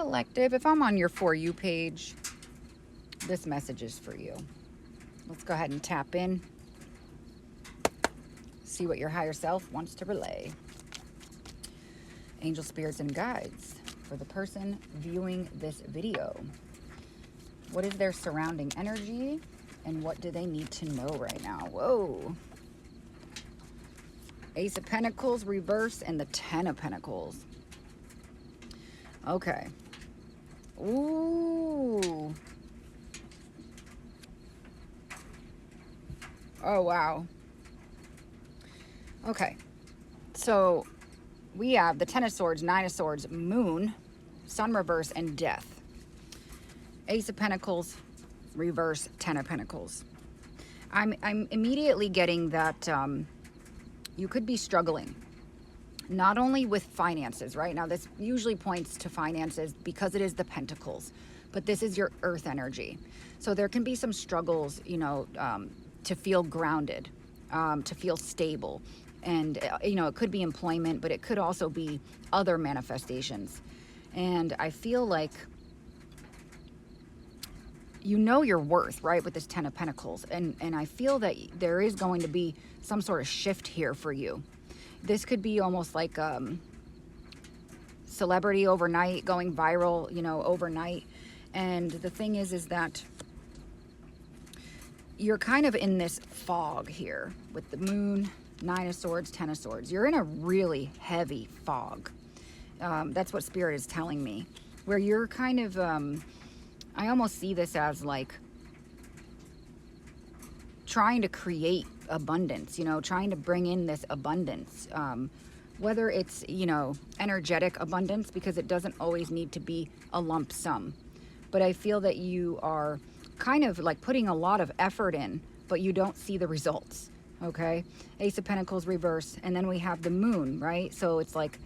Collective, if I'm on your For You page, this message is for you. Let's go ahead and tap in. See what your higher self wants to relay. Angel spirits and guides for the person viewing this video. What is their surrounding energy and what do they need to know right now? Whoa. Ace of Pentacles reverse and the Ten of Pentacles. Okay. Ooh. Oh, wow. Okay. So we have the Ten of Swords, Nine of Swords, Moon, Sun reverse, and Death. Ace of Pentacles reverse, Ten of Pentacles. I'm immediately getting that you could be struggling not only with finances. Right now this usually points to finances because it is the Pentacles, but this is your earth energy, so there can be some struggles, you know, to feel grounded, to feel stable, and you know, it could be employment, but it could also be other manifestations. And I feel like you know your worth, right, with this Ten of Pentacles, and I feel that there is going to be some sort of shift here for you. This could be almost like celebrity overnight, going viral, you know, overnight. And the thing is that you're kind of in this fog here with the Moon, Nine of Swords, Ten of Swords. You're in a really heavy fog. That's what Spirit is telling me, where you're kind of I almost see this as like trying to create abundance, you know, trying to bring in this abundance, whether it's, you know, energetic abundance, because it doesn't always need to be a lump sum. But I feel that you are kind of like putting a lot of effort in, but you don't see the results. Okay. Ace of Pentacles reverse. And then we have the Moon, right? So it's like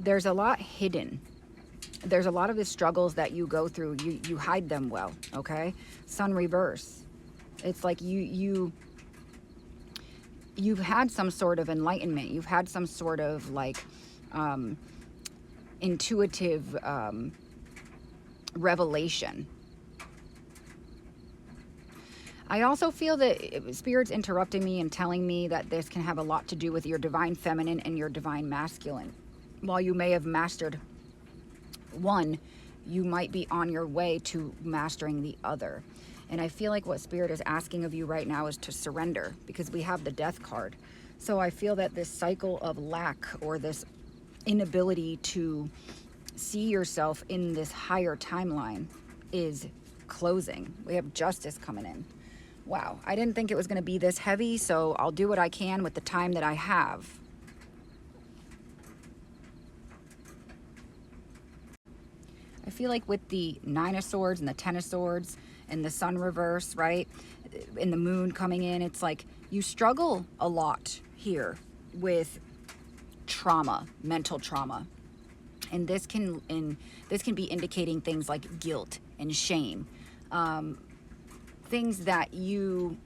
there's a lot hidden. There's a lot of the struggles that you go through. You hide them well. Okay. Sun reverse. It's like you've had some sort of enlightenment. You've had some sort of like intuitive revelation. I also feel that Spirit's interrupting me and telling me that this can have a lot to do with your divine feminine and your divine masculine. While you may have mastered one, you might be on your way to mastering the other. And I feel like what Spirit is asking of you right now is to surrender, because we have the Death card. So I feel that this cycle of lack, or this inability to see yourself in this higher timeline, is closing. We have Justice coming in. Wow, I didn't think it was going to be this heavy, so I'll do what I can with the time that I have. I feel like with the Nine of Swords and the Ten of Swords and the Sun reverse, right, and the Moon coming in, it's like you struggle a lot here with trauma, mental trauma. And this can be indicating things like guilt and shame, things that you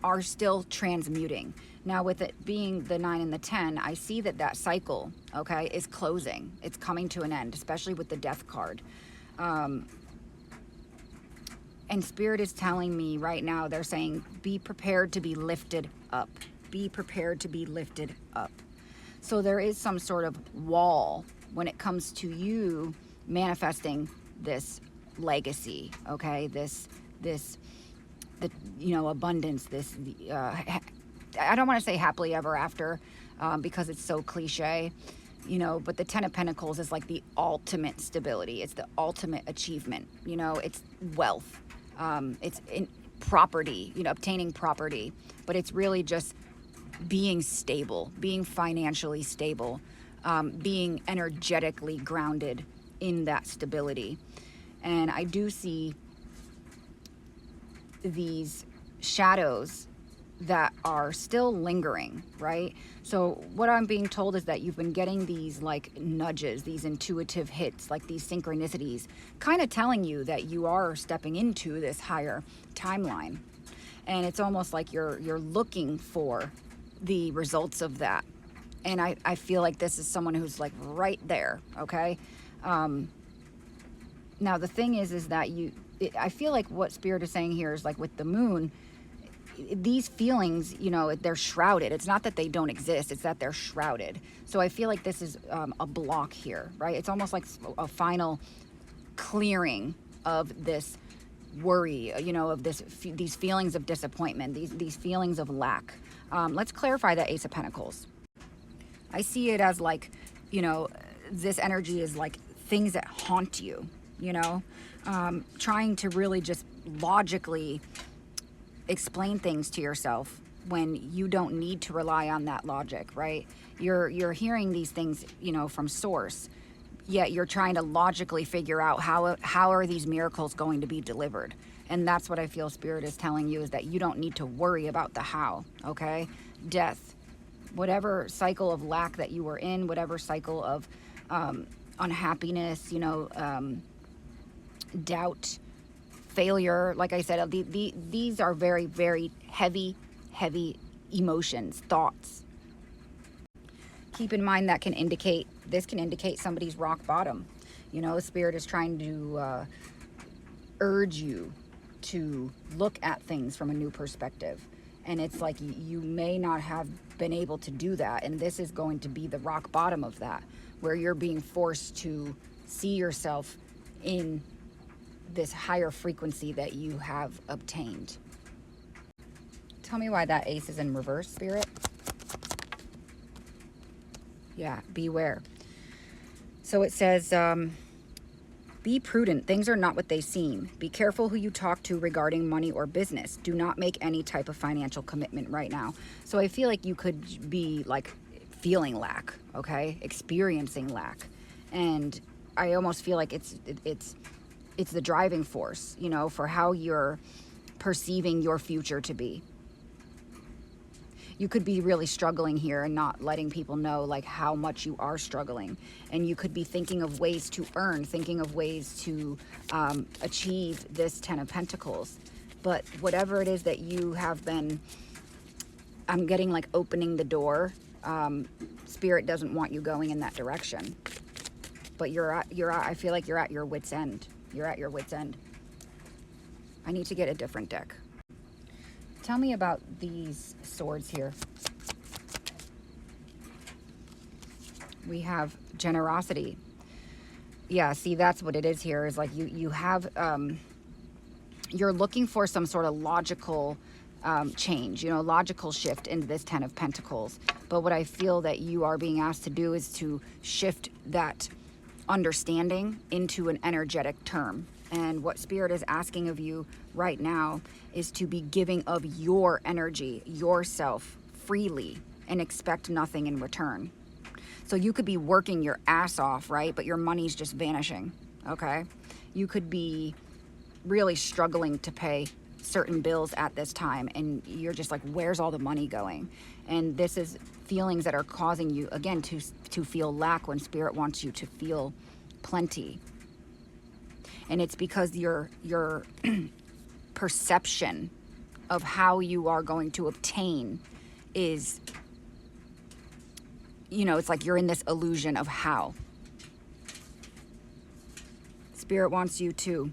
are still transmuting. Now, with it being the 9 and the 10, I see that cycle, okay, is closing. It's coming to an end, especially with the Death card. And Spirit is telling me right now, they're saying, be prepared to be lifted up. Be prepared to be lifted up. So there is some sort of wall when it comes to you manifesting this legacy, okay? The you know, abundance, this, I don't want to say happily ever after, because it's so cliche, you know, but the Ten of Pentacles is like the ultimate stability. It's the ultimate achievement, you know, it's wealth, it's in property, you know, obtaining property, but it's really just being stable, being financially stable, being energetically grounded in that stability. And I do see these shadows that are still lingering, right? So what I'm being told is that you've been getting these like nudges, these intuitive hits, like these synchronicities, kind of telling you that you are stepping into this higher timeline. And it's almost like you're looking for the results of that. And I feel like this is someone who's like right there, okay? Now, the thing is that I feel like what Spirit is saying here is like with the moon, these feelings, you know, they're shrouded. It's not that they don't exist, it's that they're shrouded. So I feel like this is a block here, right? It's almost like a final clearing of this worry, you know, of these feelings of disappointment, these feelings of lack. Let's clarify that Ace of Pentacles. I see it as like, you know, this energy is like things that haunt you, you know, trying to really just logically explain things to yourself when you don't need to rely on that logic, right? You're hearing these things, you know, from source, yet you're trying to logically figure out how are these miracles going to be delivered. And that's what I feel Spirit is telling you, is that you don't need to worry about the how, okay? Death, whatever cycle of lack that you were in, whatever cycle of unhappiness, you know, doubt, failure, like I said, these are very, very heavy emotions, thoughts. Keep in mind that this can indicate somebody's rock bottom. You know, Spirit is trying to urge you to look at things from a new perspective. And it's like you may not have been able to do that. And this is going to be the rock bottom of that, where you're being forced to see yourself in this higher frequency that you have obtained. Tell me why that ace is in reverse, Spirit. Yeah, beware. So it says, be prudent. Things are not what they seem. Be careful who you talk to regarding money or business. Do not make any type of financial commitment right now. So I feel like you could be like feeling lack, okay? Experiencing lack. And I almost feel like it's the driving force, you know, for how you're perceiving your future to be. You could be really struggling here and not letting people know like how much you are struggling. And you could be thinking of ways to earn, thinking of ways to achieve this 10 of Pentacles. But whatever it is that you have been, I'm getting like opening the door. Spirit doesn't want you going in that direction. But I feel like you're at your wit's end. You're at your wit's end. I need to get a different deck. Tell me about these swords here. We have generosity. Yeah, see, that's what it is here, is like you have, you're looking for some sort of logical change, you know, logical shift into this 10 of Pentacles. But what I feel that you are being asked to do is to shift that understanding into an energetic term. And what Spirit is asking of you right now is to be giving of your energy, yourself, freely, and expect nothing in return. So you could be working your ass off, right? But your money's just vanishing, okay? You could be really struggling to pay certain bills at this time, and you're just like, where's all the money going? And this is feelings that are causing you, again, to feel lack when Spirit wants you to feel plenty. And it's because your perception of how you are going to obtain is, you know, it's like you're in this illusion of how. Spirit wants you to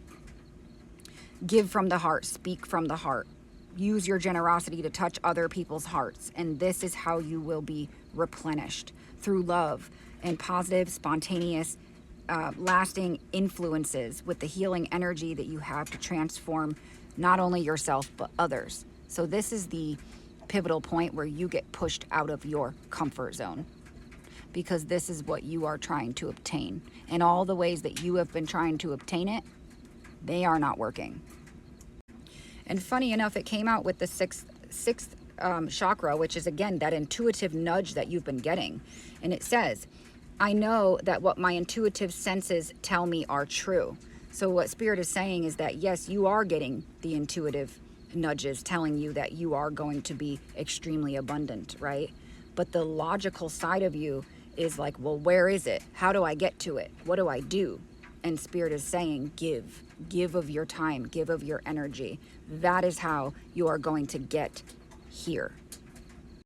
give from the heart, speak from the heart. Use your generosity to touch other people's hearts. And this is how you will be replenished, through love and positive, spontaneous, lasting influences with the healing energy that you have to transform not only yourself but others. So this is the pivotal point where you get pushed out of your comfort zone, because this is what you are trying to obtain, and all the ways that you have been trying to obtain it, they are not working. And funny enough, it came out with the sixth chakra, which is again that intuitive nudge that you've been getting. And it says, I know that what my intuitive senses tell me are true. So what Spirit is saying is that, yes, you are getting the intuitive nudges telling you that you are going to be extremely abundant, right? But the logical side of you is like, well, where is it? How do I get to it? What do I do? And Spirit is saying, give of your time, give of your energy. That is how you are going to get here.